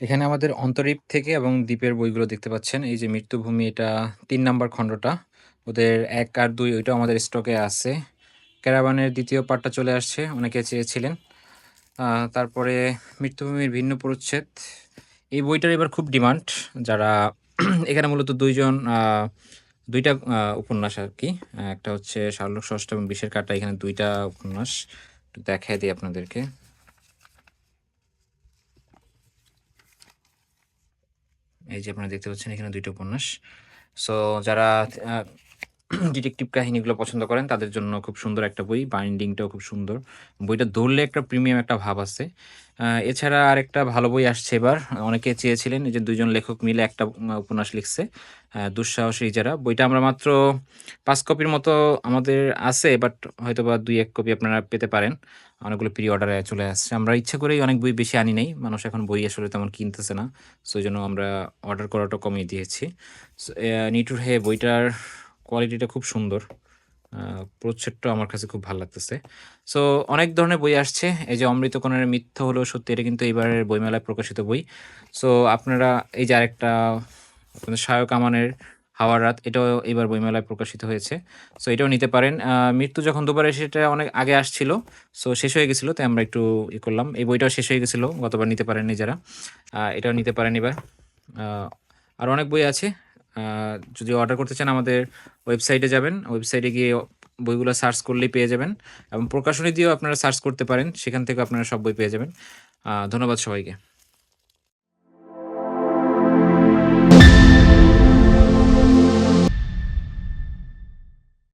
এখানে আমাদের অন্তরীপ থেকে এবং দ্বীপের বইগুলো দেখতে পাচ্ছেন। এই যে মৃত্যুভূমি, এটা ৩ নাম্বার খণ্ডটা। ওদের ১ আর ২ ওইটাও আমাদের স্টকে আছে। ক্যারাভানের ২য় পার্টটা চলে আসছে, অনেকে চেয়েছিলেন। তারপরে মৃত্যুভূমির ভিন্ন পরিচ্ছেদ। এই বইটার এবার খুব ডিমান্ড। যারা এখানে মূলত ২ জন ২ টা উপন্যাস আরকি। একটা হচ্ছে শার্লক ষষ্ঠ এবং বিষের কাঁটা। এখানে ২ টা উপন্যাস। একটু দেখায় দিই আপনাদেরকে। এই যে আপনারা দেখতে পাচ্ছেন এখানে ২ টা উপন্যাস। সো যারা আ ডিটেকটিভ কাহিনীগুলো পছন্দ করেন তাদের জন্য খুব সুন্দর একটা বই। বাইন্ডিংটাও খুব সুন্দর। বইটা ধরলে একটা প্রিমিয়াম একটা ভাব আছে। এছাড়া আরেকটা ভালো বই আসছে এবার। অনেকে চেয়েছিলেন, এই যে ২ জন লেখক মিলে একটা উপন্যাস লিখছে। দুঃসাহসী ইজারা। বইটা আমরা মাত্র ৫ কপির মতো আমাদের আছে, বাট হয়তোবা ২-১ কপি আপনারা পেতে পারেন। অনেকগুলো প্রি অর্ডারে চলে আসছে। আমরা ইচ্ছা করেই অনেক বই বেশি আনি নাই। মানুষ এখন বই আসলে তেমন কিনতেছে না। সো এইজন্য আমরা অর্ডার করাটা কমিয়ে দিয়েছি। সো নিঠুর হে বইটার কোয়ালিটিটা খুব সুন্দর। প্রচ্ছদটাও আমার কাছে খুব ভাল লাগতেছে। সো অনেক ধরনের বই আসছে। এই যে অমৃতকণের মিথ্যা হলেও সত্যি, এটা কিন্তু এবারের বইমেলায় প্রকাশিত বই। সো আপনারা এই যে আরেকটা আপনাদের শায়ক আমানের হাওয়ার রাত, এটাও এবার বইমেলায় প্রকাশিত হয়েছে। সো এটাও নিতে পারেন। মৃত্যু যখন দুবার এসে, এটা অনেক আগে আসছিল। সো শেষ হয়ে গেছিল, তাই আমরা একটু করলাম। এই বইটাও শেষ হয়ে গেছিল, গতবার নিতে পারেননি যারা। এটাও নিতে পারেন এবার। আ আরো অনেক বই আছে। আ যদি অর্ডার করতে চান আমাদের ওয়েবসাইটে যাবেন। ওয়েবসাইটে গিয়ে বইগুলো সার্চ করলেই পেয়ে যাবেন, এবং প্রকাশনী দিয়েও আপনারা সার্চ করতে পারেন। সেখান থেকেও আপনারা সব বই পেয়ে যাবেন। ধন্যবাদ সবাইকে।